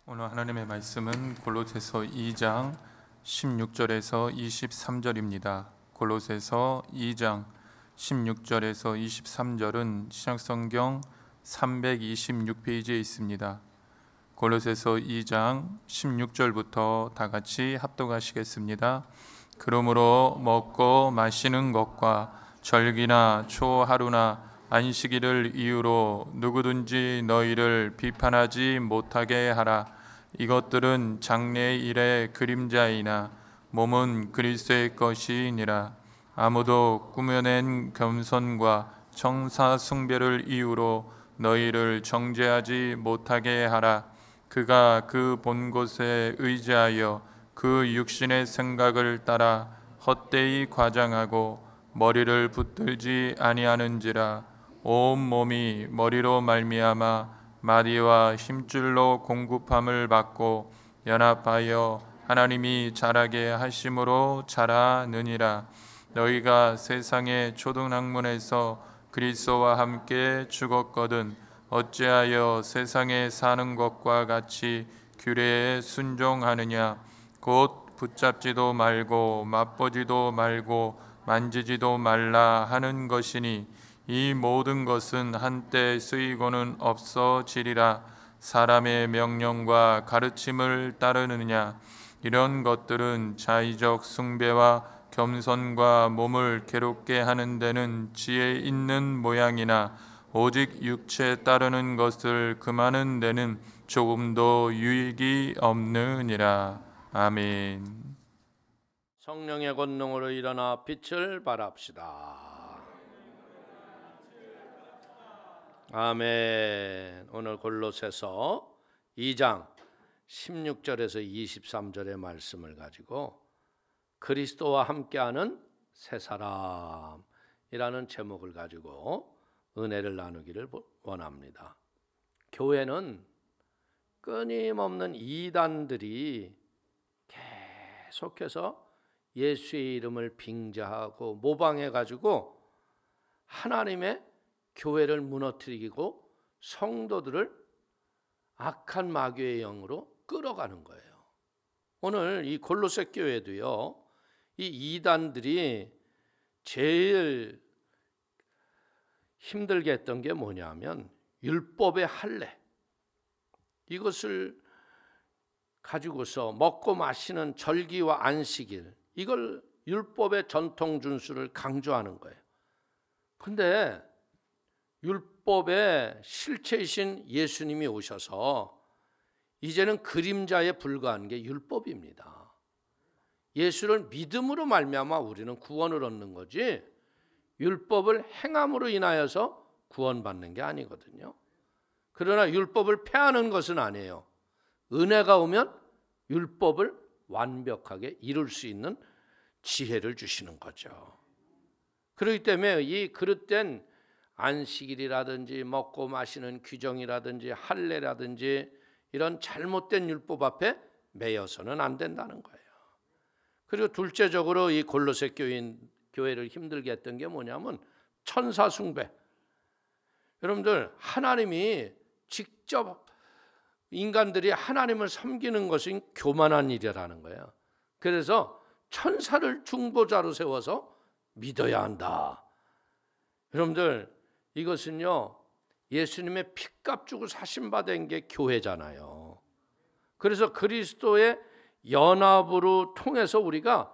오늘 하나님의 말씀은 골로새서 2장 16절에서 23절입니다. 골로새서 2장 16절에서 23절은 신약성경 326페이지에 있습니다. 골로새서 2장 16절부터 다 같이 합독하시겠습니다. 그러므로 먹고 마시는 것과 절기나 초하루나 안식일을 이유로 누구든지 너희를 비판하지 못하게 하라. 이것들은 장래의 일의 그림자이나 몸은 그리스도의 것이니라. 아무도 꾸며낸 겸손과 정사 숭배를 이유로 너희를 정죄하지 못하게 하라. 그가 그 본 곳에 의지하여 그 육신의 생각을 따라 헛되이 과장하고 머리를 붙들지 아니하는지라. 온 몸이 머리로 말미암아 마디와 힘줄로 공급함을 받고 연합하여 하나님이 자라게 하심으로 자라느니라. 너희가 세상의 초등학문에서 그리스도와 함께 죽었거든 어찌하여 세상에 사는 것과 같이 규례에 순종하느냐. 곧 붙잡지도 말고 맛보지도 말고 만지지도 말라 하는 것이니 이 모든 것은 한때 쓰이고는 없어지리라. 사람의 명령과 가르침을 따르느냐. 이런 것들은 자의적 숭배와 겸손과 몸을 괴롭게 하는 데는 지혜 있는 모양이나 오직 육체에 따르는 것을 금하는 데는 조금도 유익이 없느니라. 아멘. 성령의 권능으로 일어나 빛을 발합시다. 아멘. 오늘 골로새서 2장 16절에서 23절의 말씀을 가지고 그리스도와 함께하는 새 사람이라는 제목을 가지고 은혜를 나누기를 원합니다. 교회는 끊임없는 이단들이 계속해서 예수의 이름을 빙자하고 모방해가지고 하나님의 교회를 무너뜨리고 성도들을 악한 마귀의 영으로 끌어가는 거예요. 오늘 이 골로새 교회도요, 이 이단들이 제일 힘들게 했던 게 뭐냐면 율법의 할례, 이것을 가지고서 먹고 마시는 절기와 안식일, 이걸 율법의 전통 준수를 강조하는 거예요. 근데 율법의 실체이신 예수님이 오셔서 이제는 그림자에 불과한 게 율법입니다. 예수를 믿음으로 말미암아 우리는 구원을 얻는 거지 율법을 행함으로 인하여서 구원받는 게 아니거든요. 그러나 율법을 폐하는 것은 아니에요. 은혜가 오면 율법을 완벽하게 이룰 수 있는 지혜를 주시는 거죠. 그렇기 때문에 이 그릇된 안식일이라든지 먹고 마시는 규정이라든지 할례라든지 이런 잘못된 율법 앞에 매여서는 안 된다는 거예요. 그리고 둘째적으로 이 골로새 교회를 힘들게 했던 게 뭐냐면 천사 숭배. 여러분들, 하나님이 직접 인간들이 하나님을 섬기는 것은 교만한 일이라는 거예요. 그래서 천사를 중보자로 세워서 믿어야 한다. 여러분들, 이것은요, 예수님의 피값 주고 사신받은 게 교회잖아요. 그래서 그리스도의 연합으로 통해서 우리가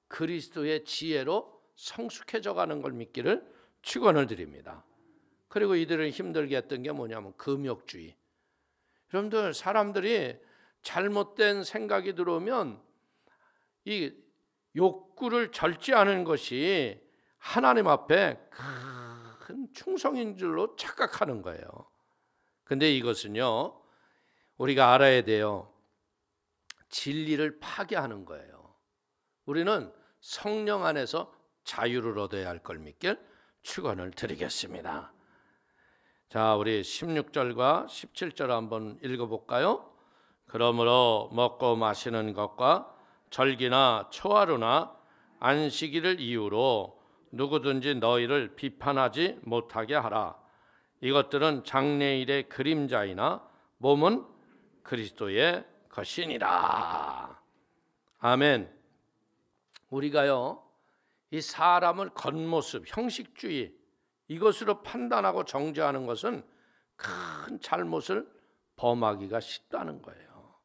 그리스도의 지혜로 성숙해져 가는 걸 믿기를 축원을 드립니다. 그리고 이들을 힘들게 했던 게 뭐냐면 금욕주의. 여러분들, 사람들이 잘못된 생각이 들어오면 이 욕구를 절제하는 것이 하나님 앞에 큰 충성인 줄로 착각하는 거예요. 근데 이것은요, 우리가 알아야 돼요. 진리를 파괴하는 거예요. 우리는 성령 안에서 자유를 얻어야 할 걸 믿길 축원을 드리겠습니다. 자, 우리 16절과 17절 한번 읽어볼까요? 그러므로 먹고 마시는 것과 절기나 초하루나 안식일을 이유로 누구든지 너희를 비판하지 못하게 하라. 이것들은 장래일의 그림자이나 몸은 그리스도의 것이니라. 아멘. 우리가요, 이 사람을 겉모습, 형식주의 이것으로 판단하고 정죄하는 것은 큰 잘못을 범하기가 쉽다는 거예요.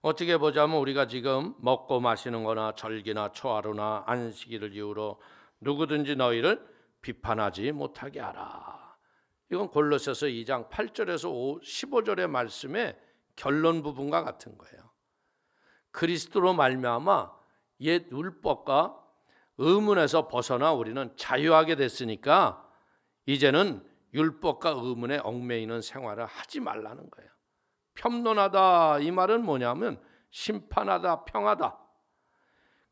어떻게 보자면 우리가 지금 먹고 마시는 거나 절기나 초하루나 안식일을 이유로 누구든지 너희를 비판하지 못하게 하라. 이건 골로새서 2장 8절에서 15절의 말씀의 결론 부분과 같은 거예요. 그리스도로 말미암아 옛 율법과 의문에서 벗어나 우리는 자유하게 됐으니까 이제는 율법과 의문에 얽매이는 생활을 하지 말라는 거예요. 편론하다 이 말은 뭐냐면 심판하다, 평하다.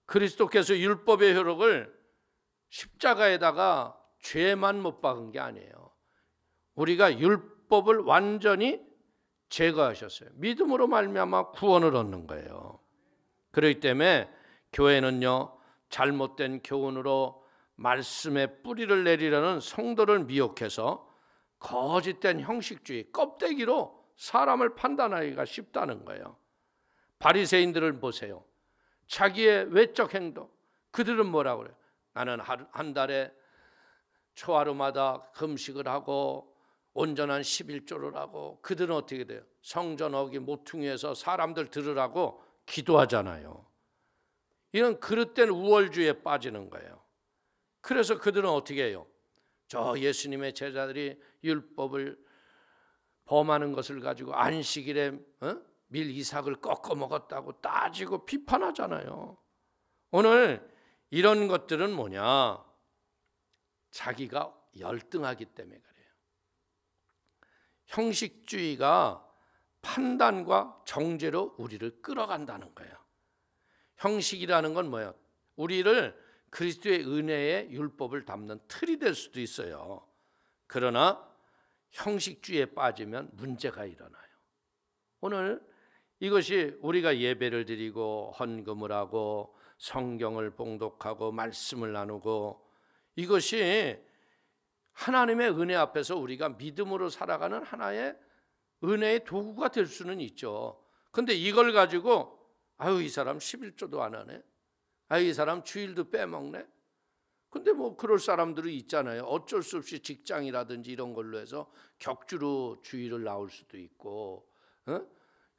그리스도께서 율법의 효력을 십자가에다가 죄만 못 박은 게 아니에요. 우리가 율법을 완전히 제거하셨어요. 믿음으로 말미암아 구원을 얻는 거예요. 그렇기 때문에 교회는요, 잘못된 교훈으로 말씀의 뿌리를 내리려는 성도를 미혹해서 거짓된 형식주의, 껍데기로 사람을 판단하기가 쉽다는 거예요. 바리새인들을 보세요. 자기의 외적 행동, 그들은 뭐라고 그래요? 나는 한 달에 초하루마다 금식을 하고 온전한 11조를 하고, 그들은 어떻게 돼요? 성전 어기 모퉁이에서 사람들 들으라고 기도하잖아요. 이런 그릇된 우월주의에 빠지는 거예요. 그래서 그들은 어떻게 해요? 저 예수님의 제자들이 율법을 범하는 것을 가지고 안식일에 밀 이삭을 꺾어 먹었다고 따지고 비판하잖아요. 오늘 이런 것들은 뭐냐? 자기가 열등하기 때문에 그래요. 형식주의가 판단과 정죄로 우리를 끌어간다는 거예요. 형식이라는 건 뭐예요? 우리를 그리스도의 은혜의 율법을 담는 틀이 될 수도 있어요. 그러나 형식주의에 빠지면 문제가 일어나요. 오늘 이것이 우리가 예배를 드리고 헌금을 하고 성경을 봉독하고 말씀을 나누고, 이것이 하나님의 은혜 앞에서 우리가 믿음으로 살아가는 하나의 은혜의 도구가 될 수는 있죠. 그런데 이걸 가지고 아유, 이 사람 11조도 안 하네, 아유, 이 사람 주일도 빼먹네. 근데 뭐 그럴 사람들이 있잖아요. 어쩔 수 없이 직장이라든지 이런 걸로 해서 격주로 주일을 나올 수도 있고,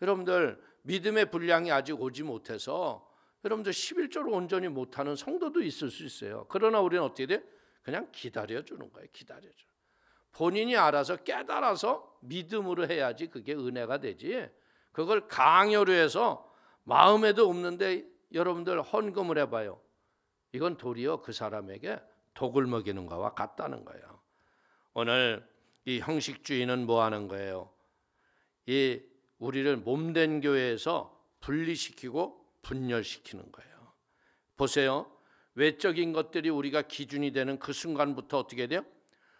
여러분들 믿음의 분량이 아직 오지 못해서 여러분들 11조를 온전히 못하는 성도도 있을 수 있어요. 그러나 우리는 어떻게 돼? 그냥 기다려주는 거예요. 기다려줘. 본인이 알아서 깨달아서 믿음으로 해야지 그게 은혜가 되지. 그걸 강요로 해서 마음에도 없는데 여러분들 헌금을 해봐요. 이건 도리어 그 사람에게 독을 먹이는 것과 같다는 거예요. 오늘 이 형식주의는 뭐 하는 거예요? 이 우리를 몸된 교회에서 분리시키고 분열시키는 거예요. 보세요. 외적인 것들이 우리가 기준이 되는 그 순간부터 어떻게 돼요?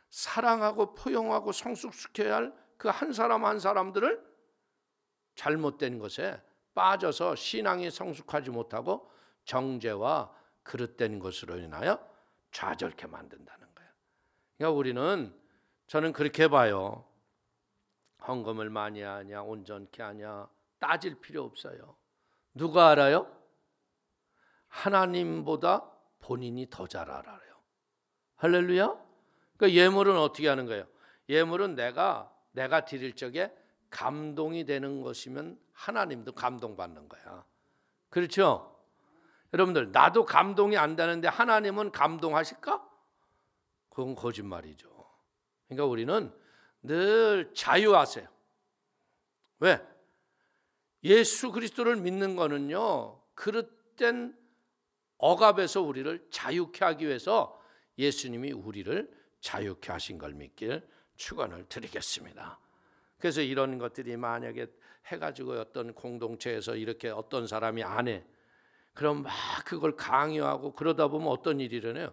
사랑하고 포용하고 성숙시켜야 할 그 한 사람 한 사람들을 잘못된 것에 빠져서 신앙이 성숙하지 못하고 정죄와 그릇된 것으로 인하여 좌절케 만든다는 거예요. 그러니까 우리는, 저는 그렇게 봐요. 헌금을 많이 하냐 온전케 하냐 따질 필요 없어요. 누가 알아요? 하나님보다 본인이 더 잘 알아요. 할렐루야. 그러니까 예물은 어떻게 하는 거예요? 예물은 내가 드릴 적에 감동이 되는 것이면 하나님도 감동받는 거야. 그렇죠? 여러분들, 나도 감동이 안 되는데 하나님은 감동하실까? 그건 거짓말이죠. 그러니까 우리는 늘 자유하세요. 왜? 예수 그리스도를 믿는 거는요, 그릇된 억압에서 우리를 자유케 하기 위해서 예수님이 우리를 자유케 하신 걸 믿길 축원을 드리겠습니다. 그래서 이런 것들이 만약에 해가지고 어떤 공동체에서 이렇게 어떤 사람이 안 해, 그럼 막 그걸 강요하고 그러다 보면 어떤 일이 일어나요?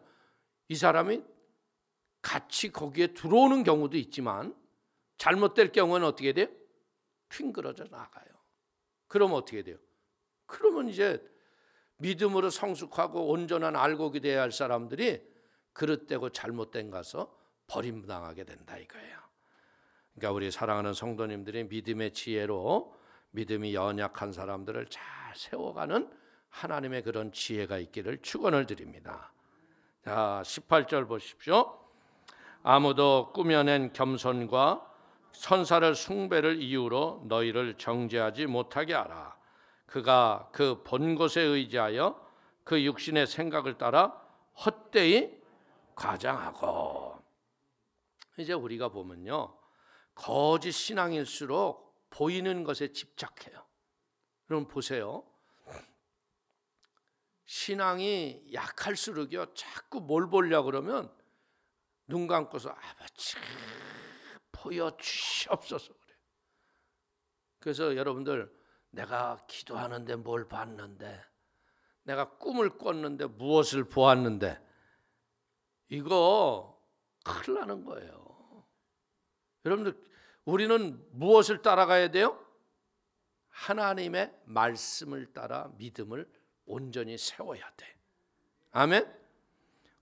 이 사람이 같이 거기에 들어오는 경우도 있지만 잘못될 경우는 어떻게 돼요? 튕그러져 나가요. 그러면 어떻게 돼요? 그러면 이제 믿음으로 성숙하고 온전한 알곡이 되어야 할 사람들이 그릇되고 잘못된 가서 버림당하게 된다 이거예요. 그러니까 우리 사랑하는 성도님들이 믿음의 지혜로 믿음이 연약한 사람들을 잘 세워가는 하나님의 그런 지혜가 있기를 축원을 드립니다. 자, 18절 보십시오. 아무도 꾸며낸 겸손과 선사를 숭배를 이유로 너희를 정죄하지 못하게 하라. 그가 그 본 것에 의지하여 그 육신의 생각을 따라 헛되이 과장하고. 이제 우리가 보면요, 거짓 신앙일수록 보이는 것에 집착해요. 그럼 보세요, 신앙이 약할수록요 자꾸 뭘 보려고 그러면 눈 감고서 아버지 보여주시옵소서 그래요. 그래서 여러분들, 내가 기도하는데 뭘 봤는데, 내가 꿈을 꿨는데 무엇을 보았는데, 이거 큰일 나는 거예요. 여러분들, 우리는 무엇을 따라가야 돼요? 하나님의 말씀을 따라 믿음을 온전히 세워야 돼. 아멘.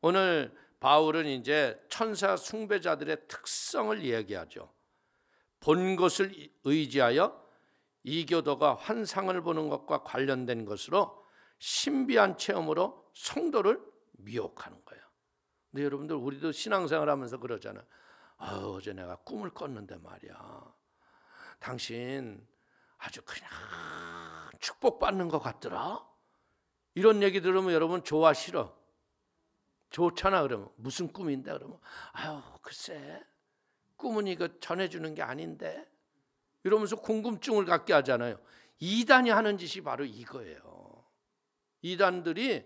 오늘 바울은 이제 천사 숭배자들의 특성을 이야기하죠. 본 것을 의지하여 이교도가 환상을 보는 것과 관련된 것으로 신비한 체험으로 성도를 미혹하는 거예요. 근데 여러분들, 우리도 신앙생활 하면서 그러잖아요. 어제 내가 꿈을 꿨는데 말이야, 당신 아주 그냥 축복받는 것 같더라. 이런 얘기 들으면 여러분 좋아 싫어? 좋잖아. 그러면 무슨 꿈인데? 그러면 아유 글쎄, 꿈은 이거 전해주는 게 아닌데, 이러면서 궁금증을 갖게 하잖아요. 이단이 하는 짓이 바로 이거예요. 이단들이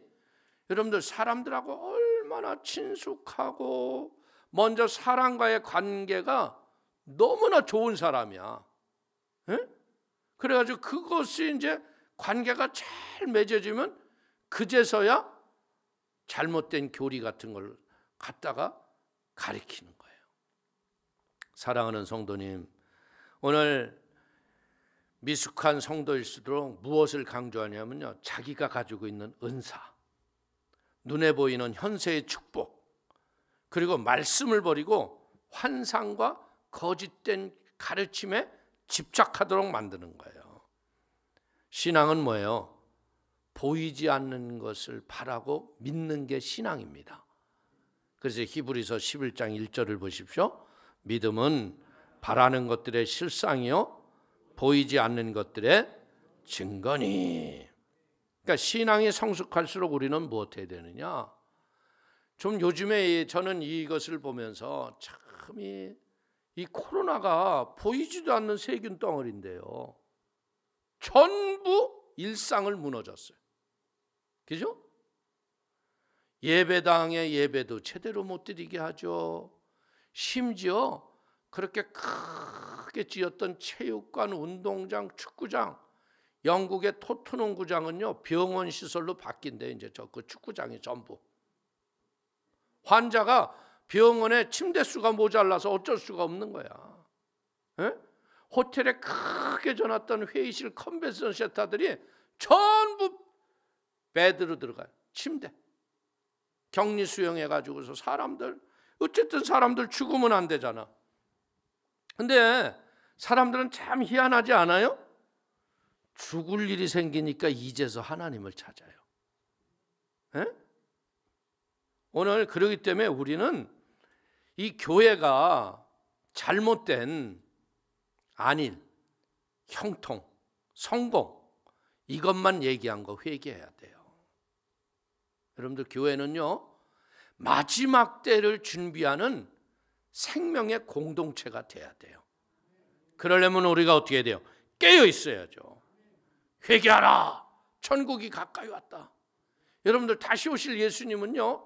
여러분들 사람들하고 얼마나 친숙하고 먼저 사람과의 관계가 너무나 좋은 사람이야. 에? 그래가지고 그것이 이제 관계가 잘 맺어지면 그제서야 잘못된 교리 같은 걸 갖다가 가리키는 거예요. 사랑하는 성도님, 오늘 미숙한 성도일수록 무엇을 강조하냐면요, 자기가 가지고 있는 은사, 눈에 보이는 현세의 축복, 그리고 말씀을 버리고 환상과 거짓된 가르침에 집착하도록 만드는 거예요. 신앙은 뭐예요? 보이지 않는 것을 바라고 믿는 게 신앙입니다. 그래서 히브리서 11장 1절을 보십시오. 믿음은 바라는 것들의 실상이요 보이지 않는 것들의 증거니. 그러니까 신앙이 성숙할수록 우리는 무엇 해야 되느냐? 좀 요즘에 저는 이것을 보면서 참 이 코로나가 보이지도 않는 세균 덩어리인데요, 전부 일상을 무너졌어요. 그죠? 예배당의 예배도 제대로 못 드리게 하죠. 심지어 그렇게 크게 지었던 체육관, 운동장, 축구장, 영국의 토트넘구장은요 병원 시설로 바뀐대. 이제 그 축구장이 전부. 환자가 병원에 침대 수가 모자라서 어쩔 수가 없는 거야. 에? 호텔에 크게 져놨던 회의실 컨벤션 센터들이 전부 베드로 들어가요. 침대. 격리 수용해가지고서 사람들, 어쨌든 사람들 죽으면 안 되잖아. 근데 사람들은 참 희한하지 않아요? 죽을 일이 생기니까 이제서 하나님을 찾아요. 에? 오늘 그러기 때문에 우리는 이 교회가 잘못된 안일, 형통, 성공, 이것만 얘기한 거 회개해야 돼요. 여러분들, 교회는요 마지막 때를 준비하는 생명의 공동체가 돼야 돼요. 그러려면 우리가 어떻게 해야 돼요? 깨어 있어야죠. 회개하라, 천국이 가까이 왔다. 여러분들, 다시 오실 예수님은요,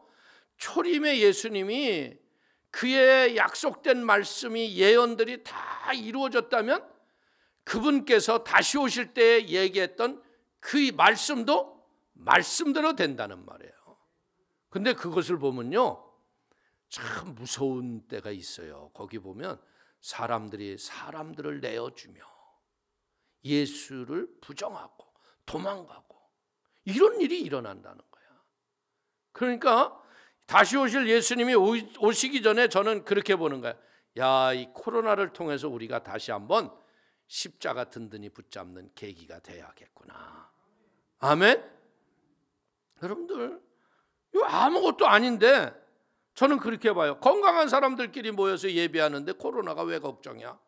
초림의 예수님이 그의 약속된 말씀이, 예언들이 다 이루어졌다면 그분께서 다시 오실 때 얘기했던 그 말씀도 말씀대로 된다는 말이에요. 근데 그것을 보면요 참 무서운 때가 있어요. 거기 보면 사람들이 사람들을 내어주며 예수를 부정하고 도망가고 이런 일이 일어난다는 거야. 그러니까 다시 오실 예수님이 오시기 전에 저는 그렇게 보는 거야. 야, 이 코로나를 통해서 우리가 다시 한번 십자가 든든히 붙잡는 계기가 돼야겠구나. 아멘. 여러분들, 이거 아무것도 아닌데 저는 그렇게 봐요. 건강한 사람들끼리 모여서 예배하는데 코로나가 왜 걱정이야?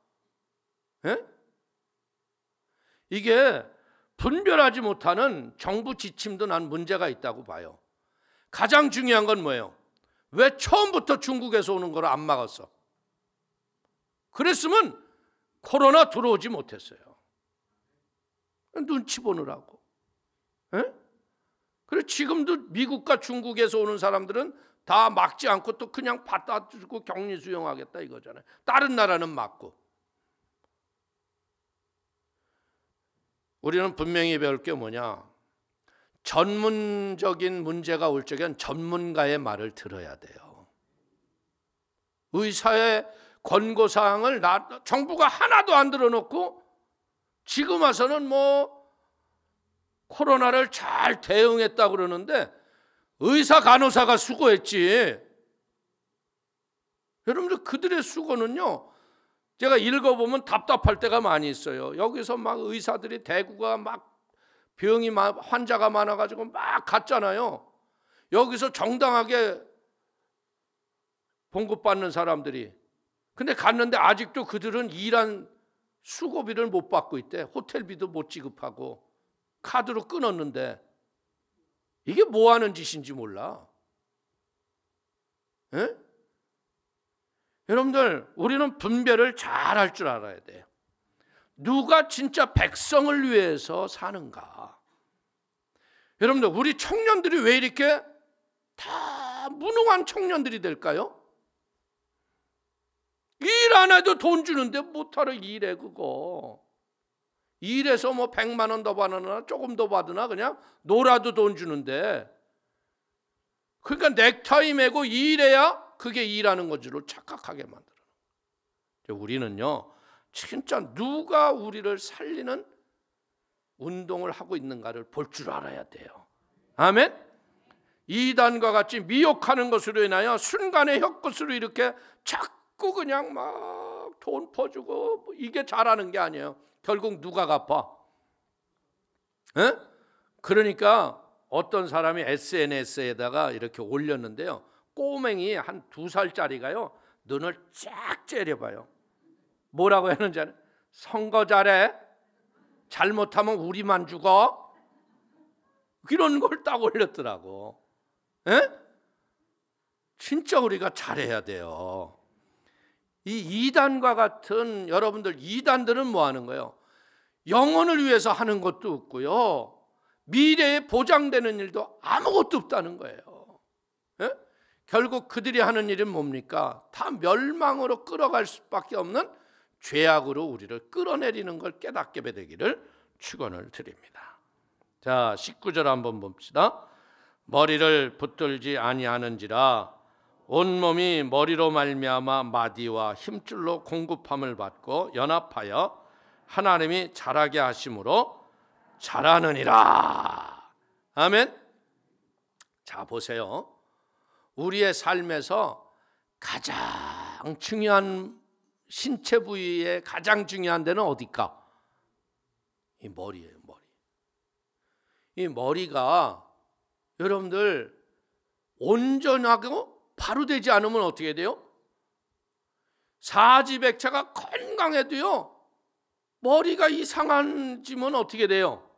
예? 이게 분별하지 못하는 정부 지침도 난 문제가 있다고 봐요. 가장 중요한 건 뭐예요? 왜 처음부터 중국에서 오는 걸 안 막았어? 그랬으면 코로나 들어오지 못했어요. 눈치 보느라고. 예? 그래서 지금도 미국과 중국에서 오는 사람들은 다 막지 않고 또 그냥 받아주고 격리 수용하겠다 이거잖아요. 다른 나라는 막고. 우리는 분명히 배울 게 뭐냐? 전문적인 문제가 올 적엔 전문가의 말을 들어야 돼요. 의사의 권고사항을 정부가 하나도 안 들어놓고 지금 와서는 뭐 코로나를 잘 대응했다고 그러는데 의사 간호사가 수고했지. 여러분들 그들의 수고는요, 제가 읽어보면 답답할 때가 많이 있어요. 여기서 막 의사들이 대구가 막 환자가 많아가지고 막 갔잖아요. 여기서 정당하게 봉급받는 사람들이. 근데 갔는데 아직도 그들은 일한 수고비를 못 받고 있대. 호텔비도 못 지급하고 카드로 끊었는데 이게 뭐 하는 짓인지 몰라. 에? 여러분들, 우리는 분별을 잘 할 줄 알아야 돼요. 누가 진짜 백성을 위해서 사는가? 여러분들, 우리 청년들이 왜 이렇게 다 무능한 청년들이 될까요? 일 안 해도 돈 주는데 못하러 일해 그거. 일해서 뭐 100만 원 더 받으나 조금 더 받으나 그냥 놀아도 돈 주는데, 그러니까 넥타이 매고 일해야 그게 일하는 것으로 착각하게 만들어요. 우리는요, 진짜 누가 우리를 살리는 운동을 하고 있는가를 볼 줄 알아야 돼요. 아멘. 이단과 같이 미혹하는 것으로 인하여 순간의 혀끝으로 이렇게 자꾸 그냥 막 돈 퍼주고, 이게 잘하는 게 아니에요. 결국 누가 갚아? 에? 그러니까 어떤 사람이 SNS에다가 이렇게 올렸는데요, 꼬맹이 한 2살짜리가요 눈을 쫙 째려봐요. 뭐라고 하는지 알아요? 선거 잘해? 잘못하면 우리만 죽어? 이런 걸 딱 올렸더라고. 에? 진짜 우리가 잘해야 돼요. 이 이단과 같은, 여러분들 이단들은 뭐 하는 거예요? 영혼을 위해서 하는 것도 없고요, 미래에 보장되는 일도 아무것도 없다는 거예요. 에? 결국 그들이 하는 일은 뭡니까? 다 멸망으로 끌어갈 수밖에 없는 죄악으로 우리를 끌어내리는 걸 깨닫게 되기를 축원을 드립니다. 자, 19절 한번 봅시다. 머리를 붙들지 아니하는지라 온몸이 머리로 말미암아 마디와 힘줄로 공급함을 받고 연합하여 하나님이 자라게 하심으로 자라느니라. 아멘. 자, 보세요. 우리의 삶에서 가장 중요한 신체 부위의 가장 중요한 데는 어디일까? 이 머리예요, 머리. 이 머리가 여러분들 온전하고 바로 되지 않으면 어떻게 돼요? 사지백체가 건강해도요, 머리가 이상해지면 어떻게 돼요?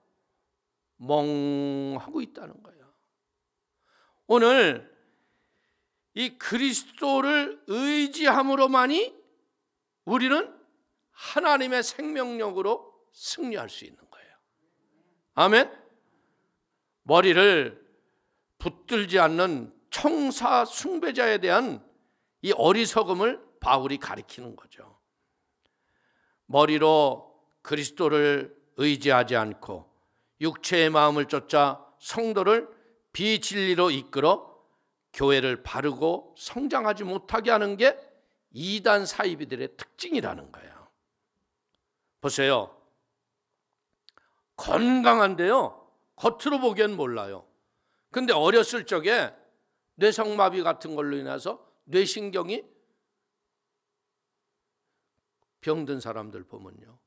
멍하고 있다는 거예요. 오늘 이 그리스도를 의지함으로만이 우리는 하나님의 생명력으로 승리할 수 있는 거예요. 아멘. 머리를 붙들지 않는 청사 숭배자에 대한 이 어리석음을 바울이 가리키는 거죠. 머리로 그리스도를 의지하지 않고 육체의 마음을 쫓아 성도를 비진리로 이끌어 교회를 바르고 성장하지 못하게 하는 게 이단 사이비들의 특징이라는 거예요. 보세요. 건강한데요, 겉으로 보기엔 몰라요. 근데 어렸을 적에 뇌성마비 같은 걸로 인해서 뇌신경이 병든 사람들 보면요,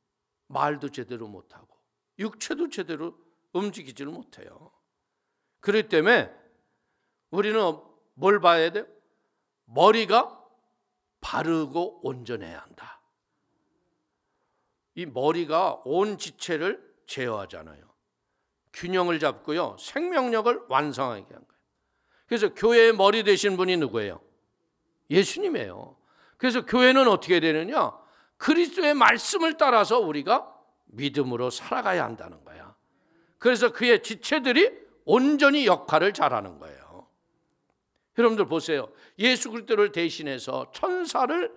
말도 제대로 못하고 육체도 제대로 움직이지를 못해요. 그렇기 때문에 우리는 뭘 봐야 돼요? 머리가 바르고 온전해야 한다. 이 머리가 온 지체를 제어하잖아요. 균형을 잡고요, 생명력을 완성하게 한 거예요. 그래서 교회의 머리 되신 분이 누구예요? 예수님이에요. 그래서 교회는 어떻게 되느냐? 그리스도의 말씀을 따라서 우리가 믿음으로 살아가야 한다는 거야. 그래서 그의 지체들이 온전히 역할을 잘하는 거예요. 여러분들 보세요. 예수 그리스도를 대신해서 천사를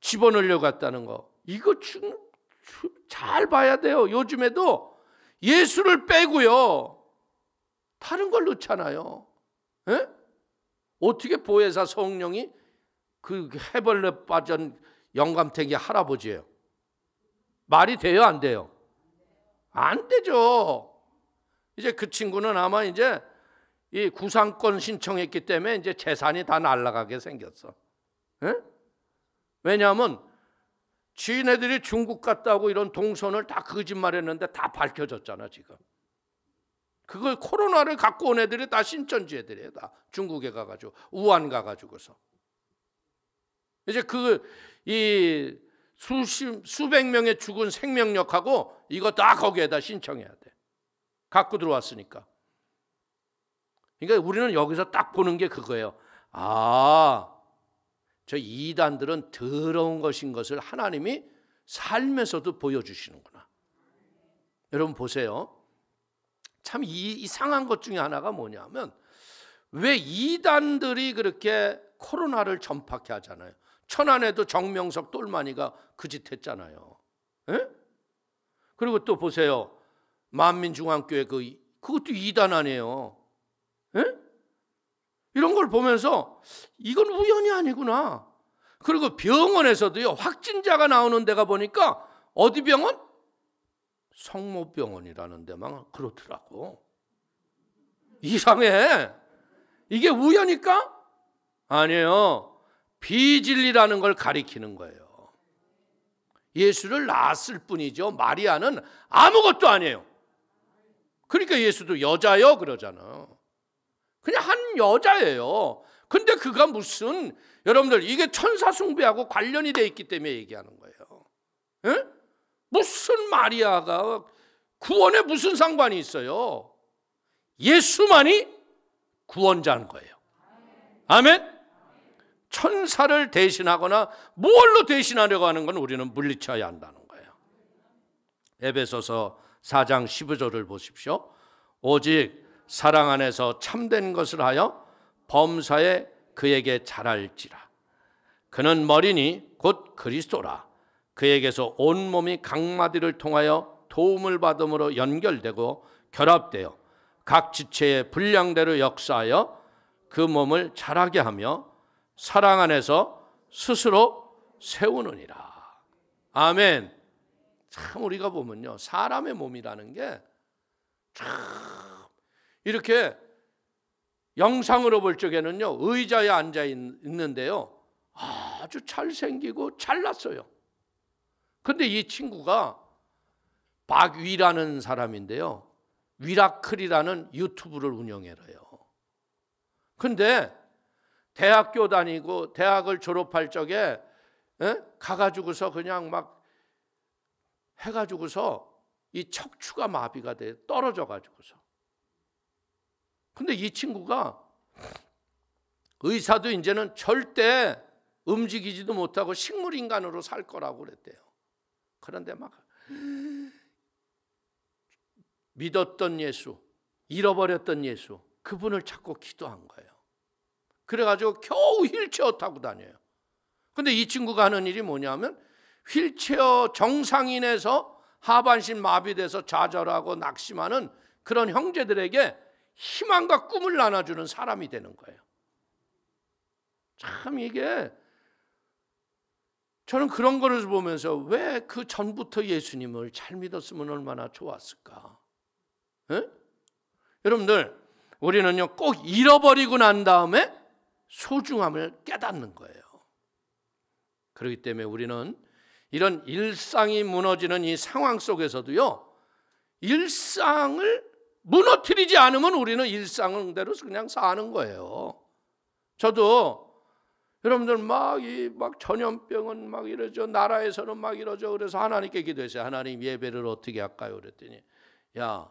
집어넣으려고 했다는 거, 이거 잘 봐야 돼요. 요즘에도 예수를 빼고요 다른 걸 넣잖아요. 에? 어떻게 보혜사 성령이 그 해벌레 빠진 영감탱이 할아버지예요? 말이 돼요, 안 돼요? 안 되죠. 이제 그 친구는 아마 이제 이 구상권 신청했기 때문에 이제 재산이 다 날아가게 생겼어. 에? 왜냐하면 지네들이 중국 갔다고 이런 동선을 다 거짓말했는데 다 밝혀졌잖아 지금. 그걸 코로나를 갖고 온 애들이 다 신천지 애들이에요. 다 중국에 가가지고 우한 가가지고서 이제 이 수백 명의 죽은 생명력하고 이거 다 거기에다 신청해야 돼. 갖고 들어왔으니까. 그러니까 우리는 여기서 딱 보는 게 그거예요. 아, 저 이단들은 더러운 것인 것을 하나님이 삶에서도 보여주시는구나. 여러분 보세요. 참 이상한 것 중에 하나가 뭐냐면, 왜 이단들이 그렇게 코로나를 전파케 하잖아요. 천안에도 정명석 똘마니가 그 짓 했잖아요. 에? 그리고 또 보세요. 만민중앙교회 그것도 이단 아니에요. 에? 이런 걸 보면서 이건 우연이 아니구나. 그리고 병원에서도요, 확진자가 나오는 데가 보니까 어디 병원? 성모병원이라는 데만 그렇더라고. 이상해. 이게 우연일까? 아니에요. 비진리라는 걸 가리키는 거예요. 예수를 낳았을 뿐이죠. 마리아는 아무것도 아니에요. 그러니까 예수도 여자요 그러잖아. 그냥 한 여자예요. 근데 그가 무슨, 여러분들 이게 천사 숭배하고 관련이 돼 있기 때문에 얘기하는 거예요. 에? 무슨 마리아가 구원에 무슨 상관이 있어요? 예수만이 구원자인 거예요. 아멘. 천사를 대신하거나 뭘로 대신하려고 하는 건 우리는 물리쳐야 한다는 거예요. 에베소서 4장 15절을 보십시오. 오직 사랑 안에서 참된 것을 하여 범사에 그에게 잘할지라. 그는 머리니 곧 그리스도라. 그에게서 온몸이 각마디를 통하여 도움을 받음으로 연결되고 결합되어 각 지체의 분량대로 역사하여 그 몸을 자라게 하며 사랑 안에서 스스로 세우느니라. 아멘. 참 우리가 보면요, 사람의 몸이라는 게 참 이렇게 영상으로 볼 적에는요, 의자에 앉아 있는데요, 아주 잘생기고 잘났어요. 근데 이 친구가 박위라는 사람인데요, 위라클이라는 유튜브를 운영해요. 근데 대학교 다니고 대학을 졸업할 적에 가가지고서 그냥 막 해가지고서 이 척추가 마비가 돼 떨어져가지고서. 근데 이 친구가 의사도 이제는 절대 움직이지도 못하고 식물인간으로 살 거라고 그랬대요. 그런데 막 믿었던 예수, 잃어버렸던 예수, 그분을 찾고 기도한 거예요. 그래가지고 겨우 휠체어 타고 다녀요. 근데 이 친구가 하는 일이 뭐냐면, 휠체어 정상인에서 하반신 마비돼서 좌절하고 낙심하는 그런 형제들에게 희망과 꿈을 나눠주는 사람이 되는 거예요. 참 이게, 저는 그런 거를 보면서 왜 그 전부터 예수님을 잘 믿었으면 얼마나 좋았을까. 에? 여러분들, 우리는요 꼭 잃어버리고 난 다음에 소중함을 깨닫는 거예요. 그렇기 때문에 우리는 이런 일상이 무너지는 이 상황 속에서도요, 일상을 무너뜨리지 않으면 우리는 일상대로 그냥 사는 거예요. 저도 여러분들 막 전염병은 막 이러죠. 나라에서는 막 이러죠. 그래서 하나님께 기도했어요. 하나님, 예배를 어떻게 할까요? 그랬더니, 야,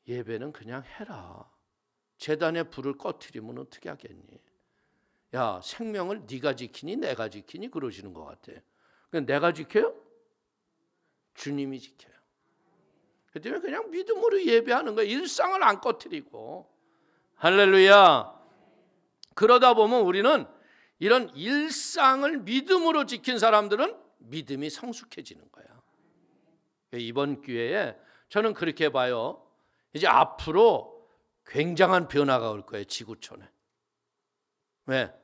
예배는 그냥 해라. 제단에 불을 꺼트리면 어떻게 하겠니? 야, 생명을 네가 지키니 내가 지키니 그러시는 것 같아. 내가 지켜요? 주님이 지켜요. 그 때문에 그냥 믿음으로 예배하는 거예요. 일상을 안 꺼트리고. 할렐루야. 그러다 보면 우리는 이런 일상을 믿음으로 지킨 사람들은 믿음이 성숙해지는 거예요. 이번 기회에 저는 그렇게 봐요. 이제 앞으로 굉장한 변화가 올 거예요, 지구촌에. 왜?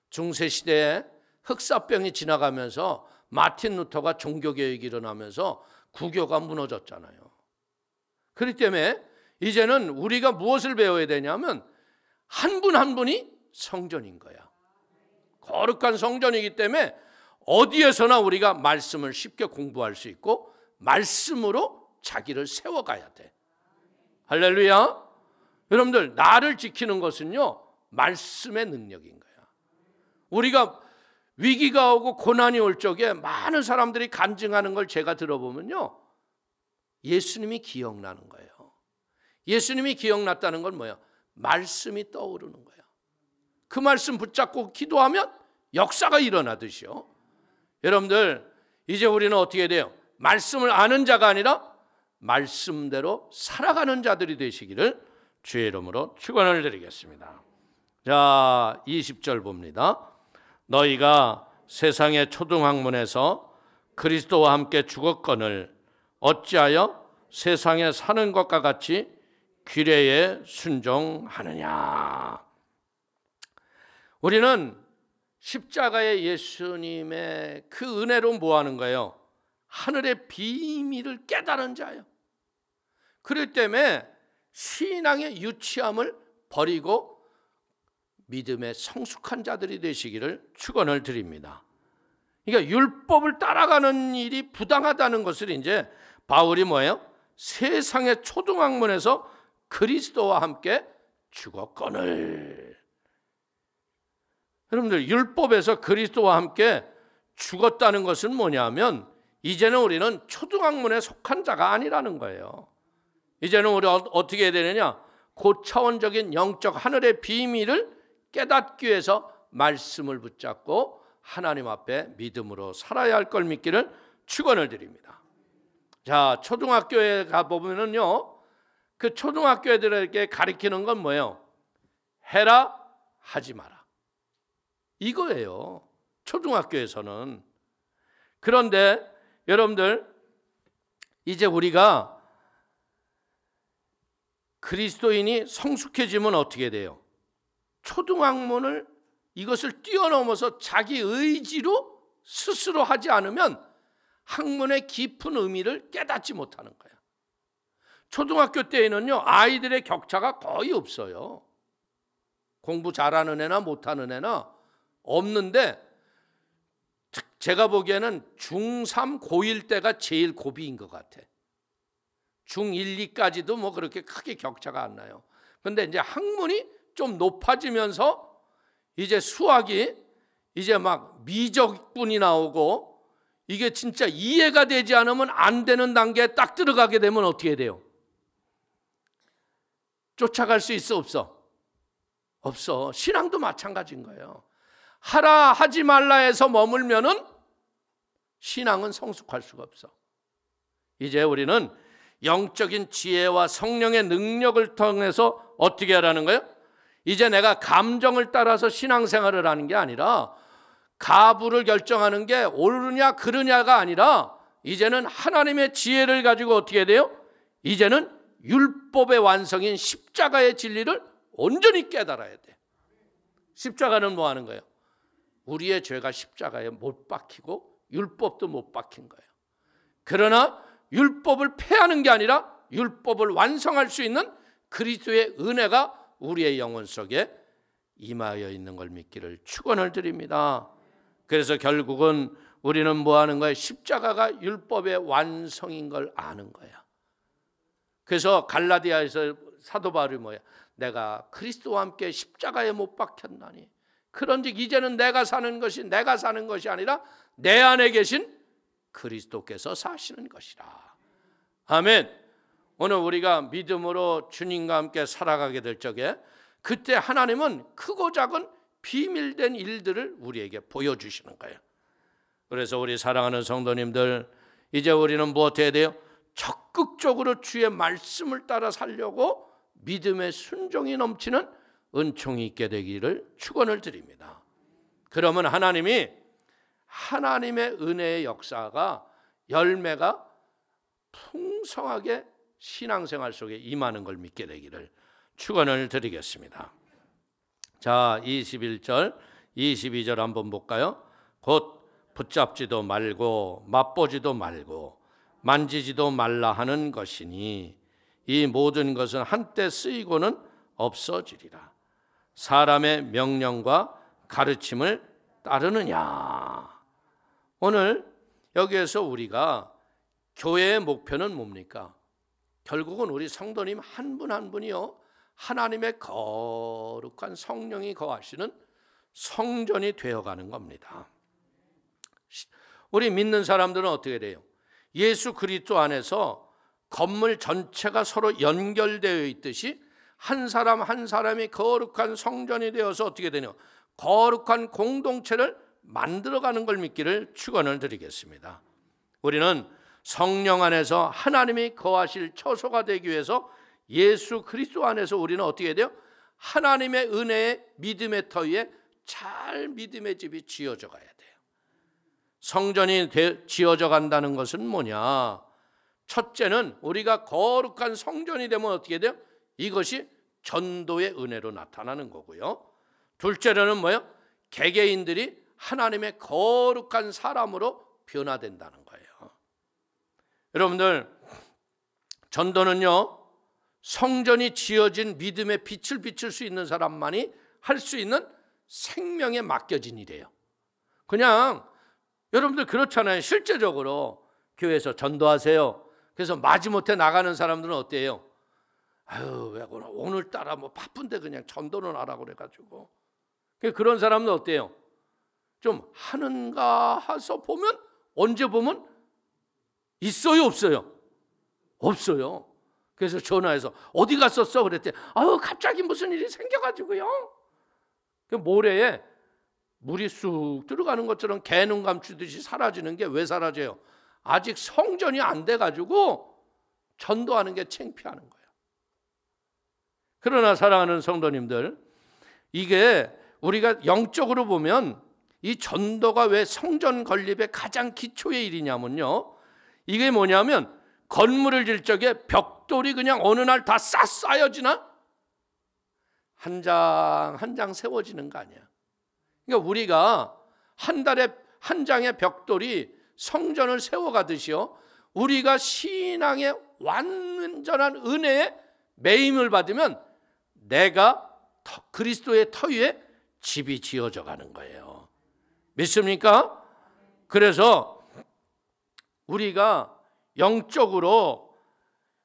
중세시대에 흑사병이 지나가면서 마틴 루터가 종교개혁이 일어나면서 구교가 무너졌잖아요. 그렇기 때문에 이제는 우리가 무엇을 배워야 되냐면 한 분 한 분이 성전인 거야. 거룩한 성전이기 때문에 어디에서나 우리가 말씀을 쉽게 공부할 수 있고 말씀으로 자기를 세워가야 돼. 할렐루야. 여러분들, 나를 지키는 것은요, 말씀의 능력인 거야. 우리가 위기가 오고 고난이 올 적에 많은 사람들이 간증하는 걸 제가 들어보면요, 예수님이 기억나는 거예요. 예수님이 기억났다는 건 뭐예요? 말씀이 떠오르는 거예요. 그 말씀 붙잡고 기도하면 역사가 일어나듯이요. 여러분들, 이제 우리는 어떻게 돼요? 말씀을 아는 자가 아니라 말씀대로 살아가는 자들이 되시기를 주의 이름으로 축원을 드리겠습니다. 자, 20절 봅니다. 너희가 세상의 초등학문에서 그리스도와 함께 죽었거늘 어찌하여 세상에 사는 것과 같이 규례에 순종하느냐. 우리는 십자가의 예수님의 그 은혜로 뭐 하는 거예요? 하늘의 비밀을 깨달은 자예요. 그렇기 때문에 신앙의 유치함을 버리고 믿음의 성숙한 자들이 되시기를 축원을 드립니다. 그러니까 율법을 따라가는 일이 부당하다는 것을 이제 바울이 뭐예요? 세상의 초등학문에서 그리스도와 함께 죽었거늘. 여러분들, 율법에서 그리스도와 함께 죽었다는 것은 뭐냐면 이제는 우리는 초등학문에 속한 자가 아니라는 거예요. 이제는 우리 어떻게 해야 되느냐? 고차원적인 영적 하늘의 비밀을 깨닫기 위해서 말씀을 붙잡고 하나님 앞에 믿음으로 살아야 할 걸 믿기를 축원을 드립니다. 자, 초등학교에 가보면요, 그 초등학교 애들에게 가르치는 건 뭐예요? 해라, 하지 마라. 이거예요, 초등학교에서는. 그런데 여러분들, 이제 우리가 그리스도인이 성숙해지면 어떻게 돼요? 초등학문을 이것을 뛰어넘어서 자기 의지로 스스로 하지 않으면 학문의 깊은 의미를 깨닫지 못하는 거예요. 초등학교 때에는요, 아이들의 격차가 거의 없어요. 공부 잘하는 애나 못하는 애나 없는데, 제가 보기에는 중3, 고1 때가 제일 고비인 것 같아. 중1, 2까지도 뭐 그렇게 크게 격차가 안 나요. 그런데 이제 학문이 좀 높아지면서 이제 수학이 이제 막 미적분이 나오고 이게 진짜 이해가 되지 않으면 안 되는 단계에 딱 들어가게 되면 어떻게 돼요? 쫓아갈 수 있어, 없어? 없어. 신앙도 마찬가지인 거예요. 하라 하지 말라 해서 머물면은 신앙은 성숙할 수가 없어. 이제 우리는 영적인 지혜와 성령의 능력을 통해서 어떻게 하라는 거예요? 이제 내가 감정을 따라서 신앙생활을 하는 게 아니라, 가부를 결정하는 게 옳으냐 그르냐가 아니라, 이제는 하나님의 지혜를 가지고 어떻게 돼요? 이제는 율법의 완성인 십자가의 진리를 온전히 깨달아야 돼. 십자가는 뭐 하는 거예요? 우리의 죄가 십자가에 못 박히고 율법도 못 박힌 거예요. 그러나 율법을 폐하는 게 아니라 율법을 완성할 수 있는 그리스도의 은혜가 우리의 영혼 속에 임하여 있는 걸 믿기를 축원을 드립니다. 그래서 결국은 우리는 뭐 하는 거예요? 십자가가 율법의 완성인 걸 아는 거야. 그래서 갈라디아에서 사도 바울이 뭐야? 내가 그리스도와 함께 십자가에 못 박혔나니 그런즉 이제는 내가 사는 것이 아니라 내 안에 계신 그리스도께서 사시는 것이라. 아멘. 오늘 우리가 믿음으로 주님과 함께 살아가게 될 적에 그때 하나님은 크고 작은 비밀된 일들을 우리에게 보여주시는 거예요. 그래서 우리 사랑하는 성도님들, 이제 우리는 무엇 해야 돼요? 적극적으로 주의 말씀을 따라 살려고 믿음의 순종이 넘치는 은총이 있게 되기를 축원을 드립니다. 그러면 하나님의 은혜의 역사가 열매가 풍성하게 신앙생활 속에 임하는 걸 믿게 되기를 축원을 드리겠습니다. 자, 21절, 22절 한번 볼까요? 곧 붙잡지도 말고 맛보지도 말고 만지지도 말라 하는 것이니 이 모든 것은 한때 쓰이고는 없어지리라. 사람의 명령과 가르침을 따르느냐. 오늘 여기에서 우리가 교회의 목표는 뭡니까? 결국은 우리 성도님 한 분 한 분이요, 하나님의 거룩한 성령이 거하시는 성전이 되어가는 겁니다. 우리 믿는 사람들은 어떻게 돼요? 예수 그리스도 안에서 건물 전체가 서로 연결되어 있듯이 한 사람 한 사람이 거룩한 성전이 되어서 어떻게 되냐? 거룩한 공동체를 만들어가는 걸 믿기를 축원을 드리겠습니다. 우리는 성령 안에서 하나님이 거하실 처소가 되기 위해서 예수 그리스도 안에서 우리는 어떻게 해야 돼요? 하나님의 은혜의 믿음의 터 위에 잘 믿음의 집이 지어져 가야 돼요. 성전이 지어져 간다는 것은 뭐냐? 첫째는 우리가 거룩한 성전이 되면 어떻게 돼요? 이것이 전도의 은혜로 나타나는 거고요. 둘째로는 뭐예요? 개개인들이 하나님의 거룩한 사람으로 변화된다는 거예요. 여러분들, 전도는요, 성전이 지어진 믿음의 빛을 비출 수 있는 사람만이 할 수 있는 생명에 맡겨진 일이에요. 그냥 여러분들 그렇잖아요. 실제적으로 교회에서 전도하세요. 그래서 마지못해 나가는 사람들은 어때요? 아유, 왜 오늘따라 뭐 바쁜데 그냥 전도는 하라고 그래가지고. 그런 사람은 어때요? 좀 하는가 해서 보면, 언제 보면 있어요, 없어요? 없어요. 그래서 전화해서 어디 갔었어? 그랬더니 아유, 갑자기 무슨 일이 생겨가지고요. 그 모래에 물이 쑥 들어가는 것처럼 개눈 감추듯이 사라지는 게 왜 사라져요? 아직 성전이 안 돼가지고 전도하는 게 창피하는 거예요. 그러나 사랑하는 성도님들, 이게 우리가 영적으로 보면 이 전도가 왜 성전 건립의 가장 기초의 일이냐면요, 이게 뭐냐면 건물을 질 적에 벽돌이 그냥 어느 날 다 쌓여지나? 한 장 한 장 세워지는 거 아니야. 그러니까 우리가 한 달에 한 장의 벽돌이 성전을 세워가듯이요, 우리가 신앙의 완전한 은혜에 매임을 받으면 내가 그리스도의 터 위에 집이 지어져 가는 거예요. 믿습니까? 그래서 우리가 영적으로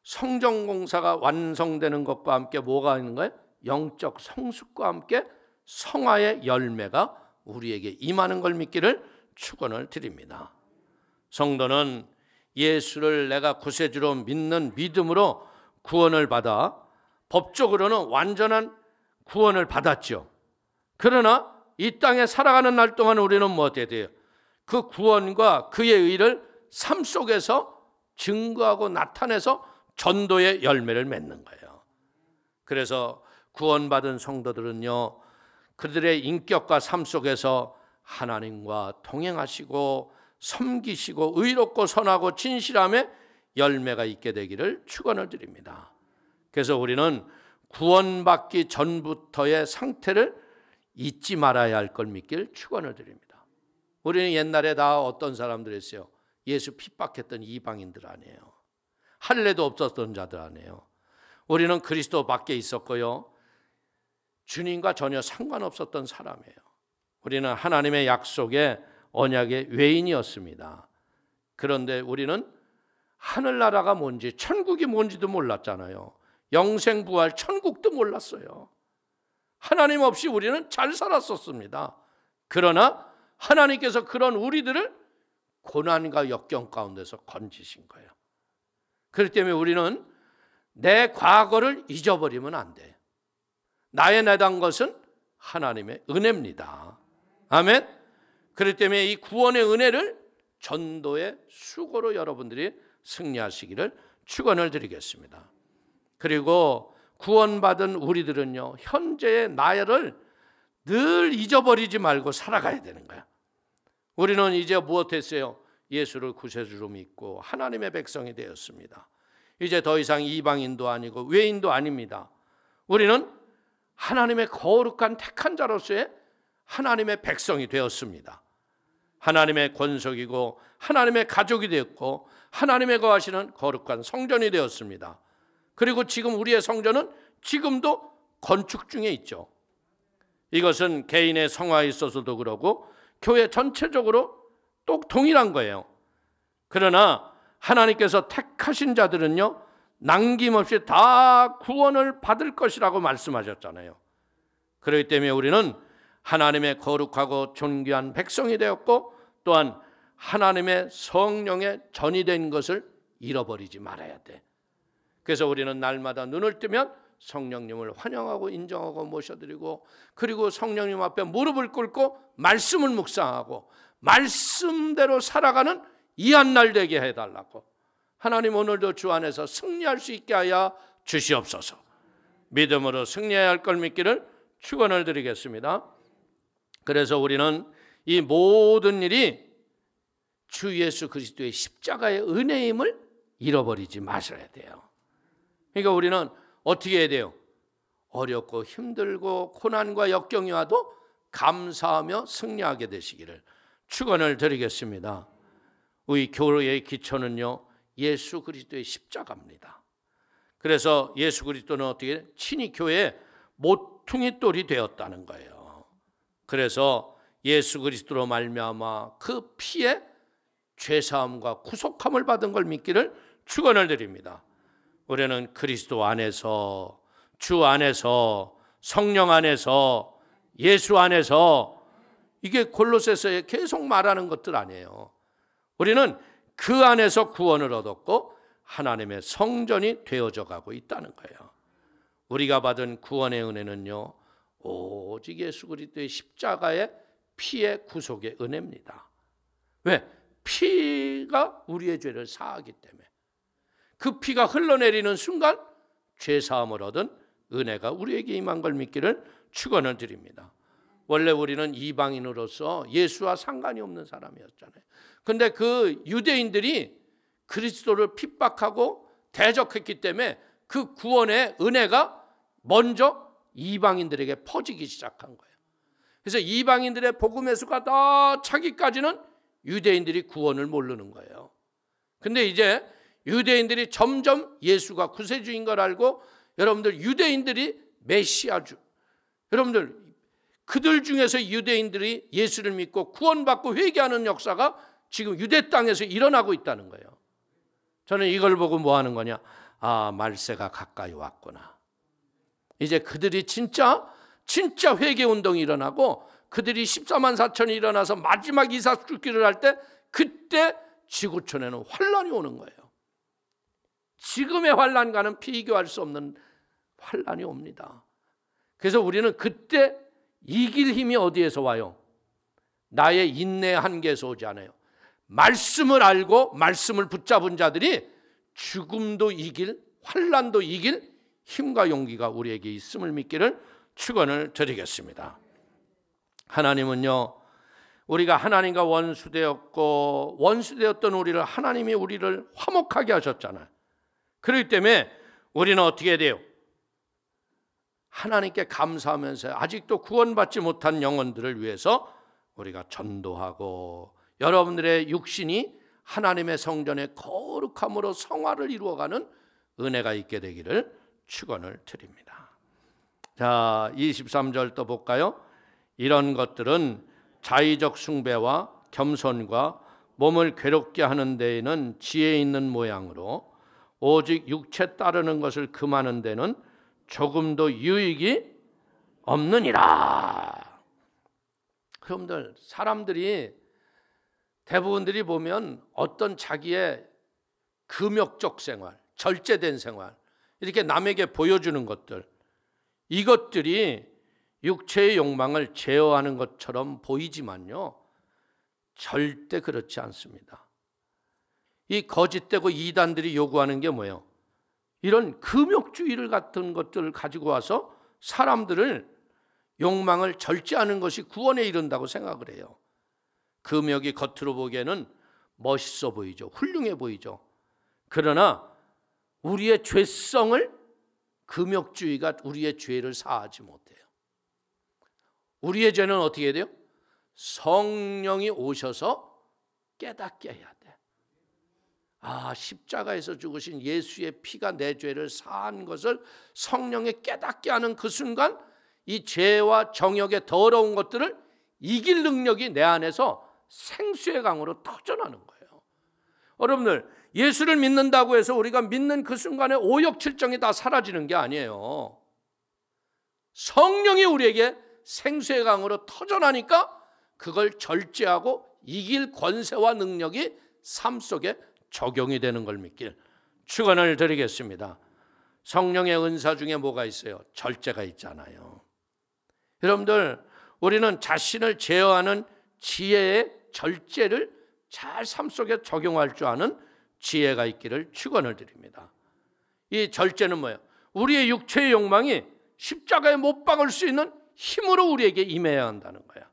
성전 공사가 완성되는 것과 함께 뭐가 있는 거예요? 영적 성숙과 함께 성화의 열매가 우리에게 임하는 걸 믿기를 축원을 드립니다. 성도는 예수를 내가 구세주로 믿는 믿음으로 구원을 받아 법적으로는 완전한 구원을 받았죠. 그러나 이 땅에 살아가는 날 동안 우리는 뭐 어때야 돼요? 그 구원과 그의 의를 삶 속에서 증거하고 나타내서 전도의 열매를 맺는 거예요. 그래서 구원받은 성도들은요, 그들의 인격과 삶 속에서 하나님과 동행하시고 섬기시고 의롭고 선하고 진실함의 열매가 있게 되기를 축원을 드립니다. 그래서 우리는 구원받기 전부터의 상태를 잊지 말아야 할 걸 믿길 축원을 드립니다. 우리는 옛날에 다 어떤 사람들이었어요? 예수 핍박했던 이방인들 아니에요. 할례도 없었던 자들 아니에요. 우리는 그리스도 밖에 있었고요, 주님과 전혀 상관없었던 사람이에요. 우리는 하나님의 약속에 언약의 외인이었습니다. 그런데 우리는 하늘나라가 뭔지, 천국이 뭔지도 몰랐잖아요. 영생부활 천국도 몰랐어요. 하나님 없이 우리는 잘 살았었습니다. 그러나 하나님께서 그런 우리들을 고난과 역경 가운데서 건지신 거예요. 그렇기 때문에 우리는 내 과거를 잊어버리면 안 돼. 나에 내단 것은 하나님의 은혜입니다. 아멘. 그렇기 때문에 이 구원의 은혜를 전도의 수고로 여러분들이 승리하시기를 축원을 드리겠습니다. 그리고 구원받은 우리들은요, 현재의 나를 늘 잊어버리지 말고 살아가야 되는 거야. 우리는 이제 무엇했어요? 예수를 구세주로 믿고 하나님의 백성이 되었습니다. 이제 더 이상 이방인도 아니고 외인도 아닙니다. 우리는 하나님의 거룩한 택한 자로서의 하나님의 백성이 되었습니다. 하나님의 권속이고 하나님의 가족이 되었고 하나님의 거하시는 거룩한 성전이 되었습니다. 그리고 지금 우리의 성전은 지금도 건축 중에 있죠. 이것은 개인의 성화에 있어서도 그러고 교회 전체적으로 또 동일한 거예요. 그러나 하나님께서 택하신 자들은요, 남김없이 다 구원을 받을 것이라고 말씀하셨잖아요. 그렇기 때문에 우리는 하나님의 거룩하고 존귀한 백성이 되었고 또한 하나님의 성령의 전이 된 것을 잃어버리지 말아야 돼. 그래서 우리는 날마다 눈을 뜨면 성령님을 환영하고 인정하고 모셔드리고, 그리고 성령님 앞에 무릎을 꿇고 말씀을 묵상하고 말씀대로 살아가는 이 한 날 되게 해달라고. 하나님 오늘도 주 안에서 승리할 수 있게 하여 주시옵소서. 믿음으로 승리해야 할 걸 믿기를 축원을 드리겠습니다. 그래서 우리는 이 모든 일이 주 예수 그리스도의 십자가의 은혜임을 잃어버리지 마셔야 돼요. 그러니까 우리는 어떻게 해야 돼요? 어렵고 힘들고 고난과 역경이 와도 감사하며 승리하게 되시기를 축원을 드리겠습니다. 우리 교회의 기초는요, 예수 그리스도의 십자가입니다. 그래서 예수 그리스도는 어떻게 친히 교회의 모퉁이 돌이 되었다는 거예요. 그래서 예수 그리스도로 말미암아 그 피에 죄사함과 구속함을 받은 걸 믿기를 축원을 드립니다. 우리는 그리스도 안에서, 주 안에서, 성령 안에서, 예수 안에서, 이게 골로새서에 계속 말하는 것들 아니에요. 우리는 그 안에서 구원을 얻었고 하나님의 성전이 되어져 가고 있다는 거예요. 우리가 받은 구원의 은혜는요, 오직 예수 그리스도의 십자가의 피의 구속의 은혜입니다. 왜? 피가 우리의 죄를 사하기 때문에. 그 피가 흘러내리는 순간 죄사함을 얻은 은혜가 우리에게 임한 걸 믿기를 축원을 드립니다. 원래 우리는 이방인으로서 예수와 상관이 없는 사람이었잖아요. 그런데 그 유대인들이 그리스도를 핍박하고 대적했기 때문에 그 구원의 은혜가 먼저 이방인들에게 퍼지기 시작한 거예요. 그래서 이방인들의 복음의 수가 다 차기까지는 유대인들이 구원을 모르는 거예요. 근데 이제 유대인들이 점점 예수가 구세주인 걸 알고, 여러분들 유대인들이 메시아주, 여러분들 그들 중에서 유대인들이 예수를 믿고 구원받고 회개하는 역사가 지금 유대 땅에서 일어나고 있다는 거예요. 저는 이걸 보고 뭐 하는 거냐? 아, 말세가 가까이 왔구나. 이제 그들이 진짜 회개 운동이 일어나고 그들이 14만 4천이 일어나서 마지막 이삭죽기를 할 때, 그때 지구촌에는 환란이 오는 거예요. 지금의 환란과는 비교할 수 없는 환란이 옵니다. 그래서 우리는 그때 이길 힘이 어디에서 와요? 나의 인내 한계에서 오지 않아요. 말씀을 알고 말씀을 붙잡은 자들이 죽음도 이길, 환란도 이길 힘과 용기가 우리에게 있음을 믿기를 축원을 드리겠습니다. 하나님은요, 우리가 하나님과 원수되었고 원수되었던 우리를 하나님이 우리를 화목하게 하셨잖아요. 그렇기 때문에 우리는 어떻게 해야 돼요? 하나님께 감사하면서 아직도 구원받지 못한 영혼들을 위해서 우리가 전도하고, 여러분들의 육신이 하나님의 성전의 거룩함으로 성화를 이루어가는 은혜가 있게 되기를 축원을 드립니다. 자, 23절 또 볼까요? 이런 것들은 자의적 숭배와 겸손과 몸을 괴롭게 하는 데에는 지혜 있는 모양으로 오직 육체 따르는 것을 금하는 데는 조금도 유익이 없느니라. 여러분들, 사람들이 대부분들이 보면 어떤 자기의 금욕적 생활, 절제된 생활, 이렇게 남에게 보여주는 것들, 이것들이 육체의 욕망을 제어하는 것처럼 보이지만요, 절대 그렇지 않습니다. 이 거짓되고 이단들이 요구하는 게 뭐예요? 이런 금욕주의를 같은 것들을 가지고 와서 사람들을 욕망을 절제하는 것이 구원에 이른다고 생각을 해요. 금욕이 겉으로 보기에는 멋있어 보이죠. 훌륭해 보이죠. 그러나 우리의 죄성을, 금욕주의가 우리의 죄를 사하지 못해요. 우리의 죄는 어떻게 해야 돼요? 성령이 오셔서 깨닫게 해야 돼. 십자가에서 죽으신 예수의 피가 내 죄를 사한 것을 성령에 깨닫게 하는 그 순간 이 죄와 정욕의 더러운 것들을 이길 능력이 내 안에서 생수의 강으로 터져나는 거예요. 여러분들, 예수를 믿는다고 해서 우리가 믿는 그 순간에 오욕칠정이 다 사라지는 게 아니에요. 성령이 우리에게 생수의 강으로 터져나니까 그걸 절제하고 이길 권세와 능력이 삶 속에 적용이 되는 걸 믿길 축원을 드리겠습니다. 성령의 은사 중에 뭐가 있어요? 절제가 있잖아요. 여러분들, 우리는 자신을 제어하는 지혜의 절제를 잘 삶 속에 적용할 줄 아는 지혜가 있기를 축원을 드립니다. 이 절제는 뭐예요? 우리의 육체의 욕망이 십자가에 못 박을 수 있는 힘으로 우리에게 임해야 한다는 거야.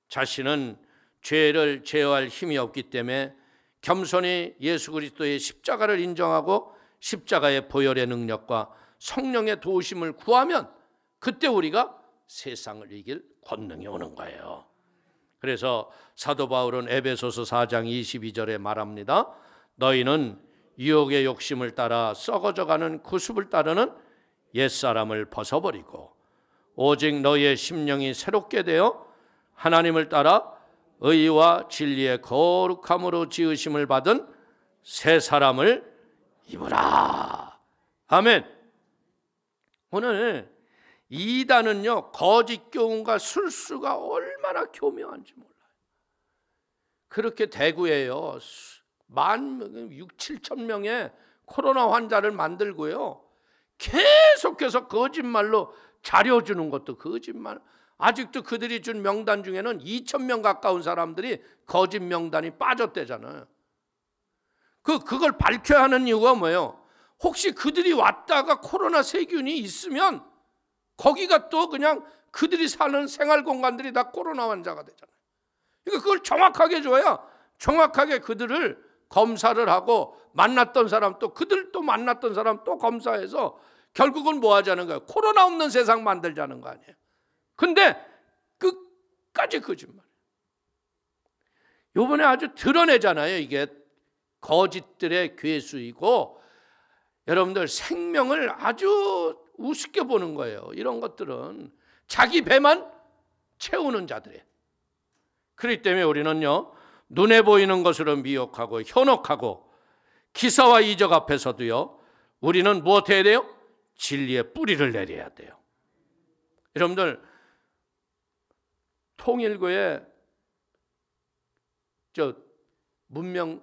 자신은 죄를 제어할 힘이 없기 때문에 겸손히 예수 그리스도의 십자가를 인정하고 십자가의 보혈의 능력과 성령의 도우심을 구하면 그때 우리가 세상을 이길 권능이 오는 거예요. 그래서 사도 바울은 에베소서 4장 22절에 말합니다. 너희는 유혹의 욕심을 따라 썩어져가는 구습을 따르는 옛사람을 벗어버리고 오직 너희의 심령이 새롭게 되어 하나님을 따라 의와 진리의 거룩함으로 지으심을 받은 새 사람을 입으라. 아멘. 오늘 이단은요, 거짓 교훈과 술수가 얼마나 교묘한지 몰라요. 그렇게 대구에요 6, 7천 명의 코로나 환자를 만들고요, 계속해서 거짓말로 자료 주는 것도 거짓말. 아직도 그들이 준 명단 중에는 2,000명 가까운 사람들이 거짓 명단이 빠졌대잖아요. 그걸 밝혀야 하는 이유가 뭐예요? 혹시 그들이 왔다가 코로나 세균이 있으면 거기가 또 그냥 그들이 사는 생활 공간들이 다 코로나 환자가 되잖아요. 그러니까 그걸 정확하게 줘야 정확하게 그들을 검사를 하고 만났던 사람 또 그들 또 만났던 사람 또 검사해서 결국은 뭐 하자는 거예요? 코로나 없는 세상 만들자는 거 아니에요. 근데 끝까지 거짓말. 요번에 아주 드러내잖아요. 이게 거짓들의 괴수이고 여러분들 생명을 아주 우습게 보는 거예요. 이런 것들은 자기 배만 채우는 자들이에요. 그렇기 때문에 우리는요, 눈에 보이는 것으로 미혹하고 현혹하고 기사와 이적 앞에서도요, 우리는 무엇 해야 돼요? 진리의 뿌리를 내려야 돼요. 여러분들, 통일교회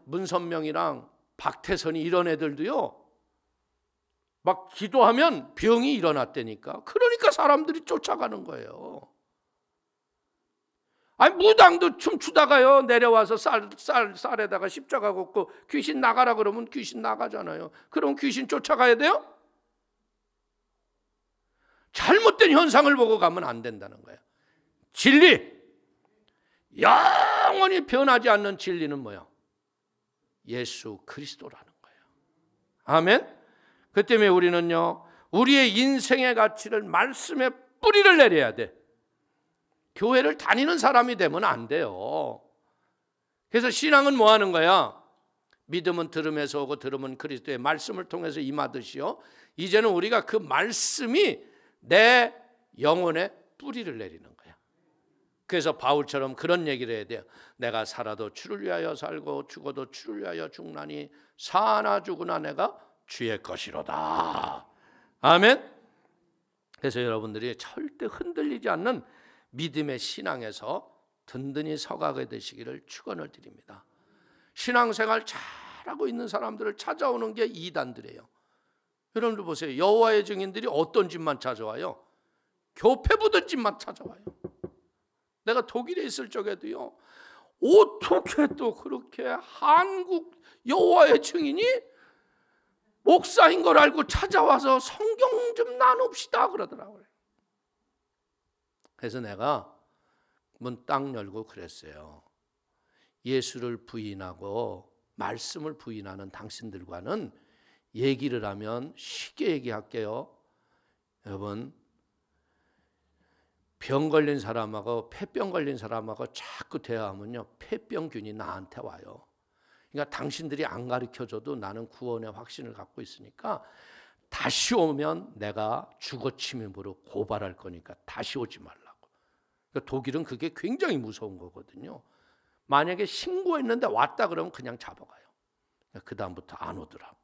문선명이랑 박태선이 이런 애들도요, 막 기도하면 병이 일어났다니까. 그러니까 사람들이 쫓아가는 거예요. 무당도 춤추다가요, 내려와서 쌀에다가 십자가 걷고 귀신 나가라 그러면 귀신 나가잖아요. 그럼 귀신 쫓아가야 돼요? 잘못된 현상을 보고 가면 안 된다는 거예요. 진리, 영원히 변하지 않는 진리는 뭐예요? 예수 그리스도라는 거예요. 아멘. 그 때문에 우리는요, 우리의 인생의 가치를 말씀에 뿌리를 내려야 돼. 교회를 다니는 사람이 되면 안 돼요. 그래서 신앙은 뭐 하는 거야? 믿음은 들음에서 오고 들음은 그리스도의 말씀을 통해서 임하듯이요, 이제는 우리가 그 말씀이 내 영혼에 뿌리를 내리는 거야. 그래서 바울처럼 그런 얘기를 해야 돼요. 내가 살아도 주를 위하여 살고 죽어도 주를 위하여 죽나니 사나 죽으나 내가 주의 것이로다. 아멘. 그래서 여러분들이 절대 흔들리지 않는 믿음의 신앙에서 든든히 서가게 되시기를 축원을 드립니다. 신앙생활 잘하고 있는 사람들을 찾아오는 게 이단들이에요. 여러분들 보세요. 여호와의 증인들이 어떤 집만 찾아와요? 교패 묻은 집만 찾아와요. 내가 독일에 있을 적에도요, 어떻게 또 그렇게 한국 여호와의 증인이 목사인 걸 알고 찾아와서 성경 좀 나눕시다 그러더라고요. 그래서 내가 문 딱 열고 그랬어요. 예수를 부인하고 말씀을 부인하는 당신들과는 얘기를 하면 쉽게 얘기할게요. 여러분, 병 걸린 사람하고 폐병 걸린 사람하고 자꾸 대화하면요, 폐병균이 나한테 와요. 그러니까 당신들이 안 가르쳐줘도 나는 구원의 확신을 갖고 있으니까 다시 오면 내가 주거침입으로 고발할 거니까 다시 오지 말라고. 그러니까 독일은 그게 굉장히 무서운 거거든요. 만약에 신고했는데 왔다 그러면 그냥 잡아가요. 그 다음부터 안 오더라고.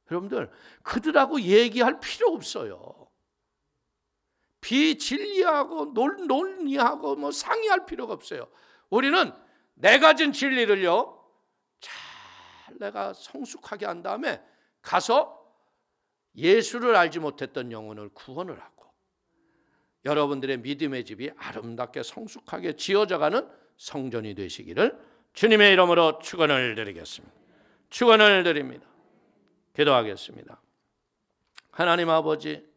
여러분들, 그들하고 얘기할 필요 없어요. 비진리하고 논리하고 뭐 상의할 필요가 없어요. 우리는 내가 진 진리를요, 잘 내가 성숙하게 한 다음에 가서 예수를 알지 못했던 영혼을 구원을 하고 여러분들의 믿음의 집이 아름답게 성숙하게 지어져가는 성전이 되시기를 주님의 이름으로 축원을 드리겠습니다. 축원을 드립니다. 기도하겠습니다. 하나님 아버지,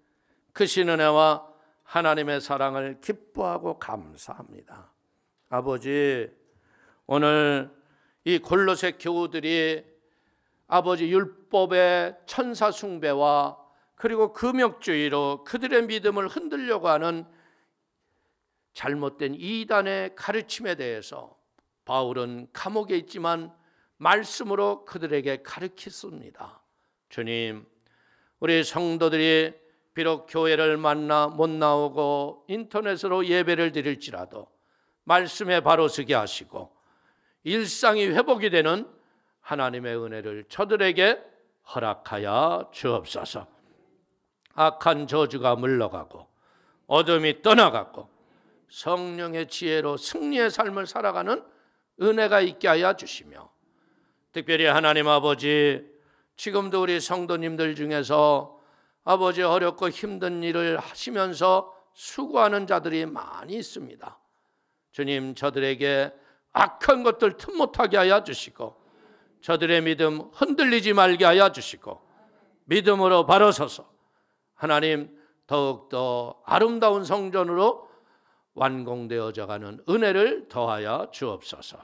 크신 은혜와 하나님의 사랑을 기뻐하고 감사합니다. 아버지, 오늘 이 골로새 교우들이 아버지 율법의 천사 숭배와 그리고 금욕주의로 그들의 믿음을 흔들려고 하는 잘못된 이단의 가르침에 대해서 바울은 감옥에 있지만 말씀으로 그들에게 가르쳤습니다. 주님, 우리 성도들이 비록 교회를 만나 못 나오고 인터넷으로 예배를 드릴지라도 말씀에 바로 서게 하시고 일상이 회복이 되는 하나님의 은혜를 저들에게 허락하여 주옵소서. 악한 저주가 물러가고 어둠이 떠나가고 성령의 지혜로 승리의 삶을 살아가는 은혜가 있게 하여 주시며, 특별히 하나님 아버지, 지금도 우리 성도님들 중에서 아버지 어렵고 힘든 일을 하시면서 수고하는 자들이 많이 있습니다. 주님, 저들에게 악한 것들 틈 못하게 하여 주시고 저들의 믿음 흔들리지 말게 하여 주시고 믿음으로 바로 서서 하나님 더욱더 아름다운 성전으로 완공되어져 가는 은혜를 더하여 주옵소서.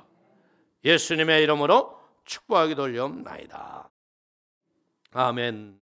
예수님의 이름으로 축복하기 돌려옵나이다. 아멘.